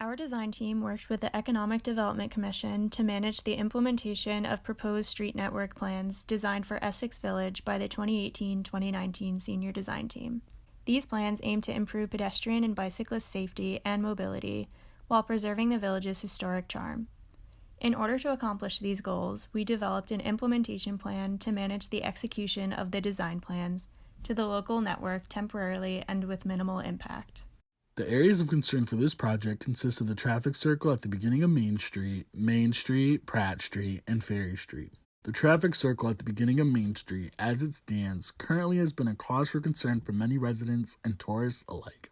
Our design team worked with the Economic Development Commission to manage the implementation of proposed street network plans designed for Essex Village by the 2018-2019 Senior Design Team. These plans aim to improve pedestrian and bicyclist safety and mobility while preserving the village's historic charm. In order to accomplish these goals, we developed an implementation plan to manage the execution of the design plans to the local network temporarily and with minimal impact. The areas of concern for this project consist of the traffic circle at the beginning of Main Street, Pratt Street, and Ferry Street. The traffic circle at the beginning of Main Street, as it stands, currently has been a cause for concern for many residents and tourists alike.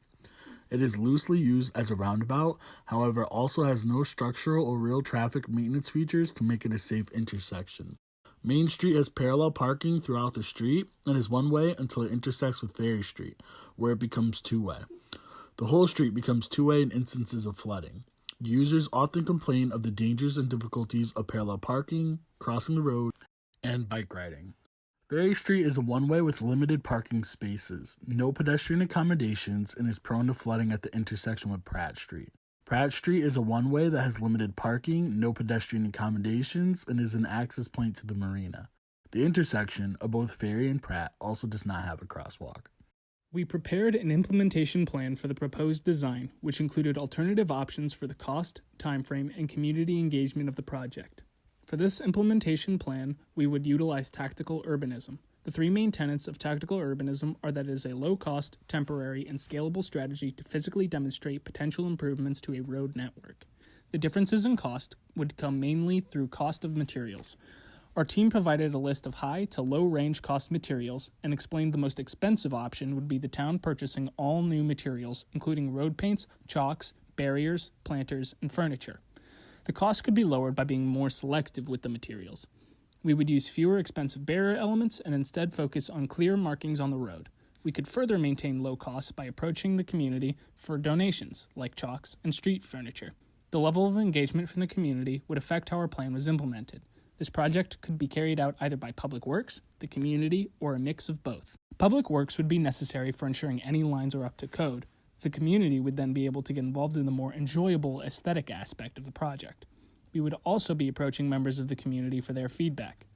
It is loosely used as a roundabout, however, also has no structural or real traffic maintenance features to make it a safe intersection. Main Street has parallel parking throughout the street and is one-way until it intersects with Ferry Street, where it becomes two-way. The whole street becomes two-way in instances of flooding. Users often complain of the dangers and difficulties of parallel parking, crossing the road, and bike riding. Ferry Street is a one-way with limited parking spaces, no pedestrian accommodations, and is prone to flooding at the intersection with Pratt Street. Pratt Street is a one-way that has limited parking, no pedestrian accommodations, and is an access point to the marina. The intersection of both Ferry and Pratt also does not have a crosswalk. We prepared an implementation plan for the proposed design, which included alternative options for the cost, timeframe, and community engagement of the project. For this implementation plan, we would utilize tactical urbanism. The three main tenets of tactical urbanism are that it is a low-cost, temporary, and scalable strategy to physically demonstrate potential improvements to a road network. The differences in cost would come mainly through cost of materials. Our team provided a list of high to low range cost materials and explained the most expensive option would be the town purchasing all new materials, including road paints, chalks, barriers, planters, and furniture. The cost could be lowered by being more selective with the materials. We would use fewer expensive barrier elements and instead focus on clear markings on the road. We could further maintain low costs by approaching the community for donations, like chalks and street furniture. The level of engagement from the community would affect how our plan was implemented. This project could be carried out either by Public Works, the community, or a mix of both. Public Works would be necessary for ensuring any lines are up to code. The community would then be able to get involved in the more enjoyable aesthetic aspect of the project. We would also be approaching members of the community for their feedback.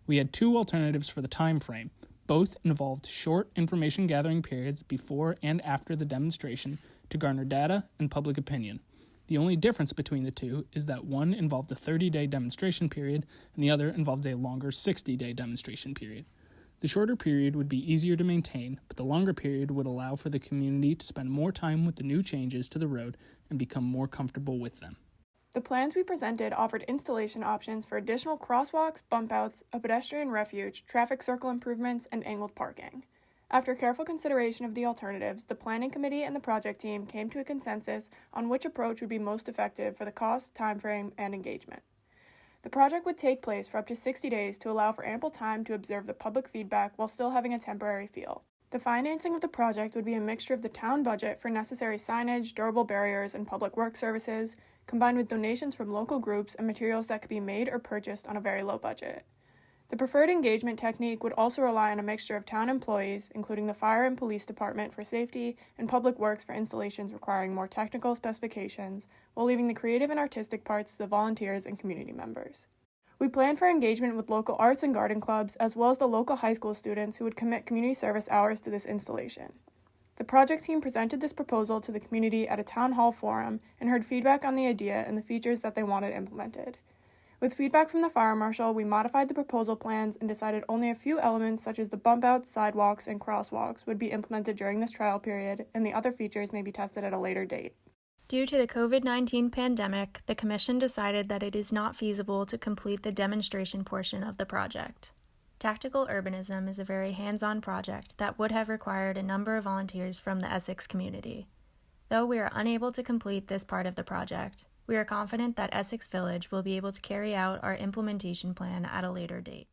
We had two alternatives for the time frame. Both involved short information gathering periods before and after the demonstration to garner data and public opinion. The only difference between the two is that one involved a 30-day demonstration period and the other involved a longer 60-day demonstration period. The shorter period would be easier to maintain, but the longer period would allow for the community to spend more time with the new changes to the road and become more comfortable with them. The plans we presented offered installation options for additional crosswalks, bump outs, a pedestrian refuge, traffic circle improvements, and angled parking. After careful consideration of the alternatives, the planning committee and the project team came to a consensus on which approach would be most effective for the cost, timeframe, and engagement. The project would take place for up to 60 days to allow for ample time to observe the public feedback while still having a temporary feel. The financing of the project would be a mixture of the town budget for necessary signage, durable barriers, and public works services, combined with donations from local groups and materials that could be made or purchased on a very low budget. The preferred engagement technique would also rely on a mixture of town employees, including the fire and police department for safety and public works for installations requiring more technical specifications, while leaving the creative and artistic parts to the volunteers and community members. We planned for engagement with local arts and garden clubs, as well as the local high school students who would commit community service hours to this installation. The project team presented this proposal to the community at a town hall forum and heard feedback on the idea and the features that they wanted implemented. With feedback from the fire marshal, we modified the proposal plans and decided only a few elements such as the bump outs, sidewalks, and crosswalks would be implemented during this trial period, and the other features may be tested at a later date. Due to the COVID-19 pandemic, the Commission decided that it is not feasible to complete the demonstration portion of the project. Tactical urbanism is a very hands-on project that would have required a number of volunteers from the Essex community. Though we are unable to complete this part of the project, we are confident that Essex Village will be able to carry out our implementation plan at a later date.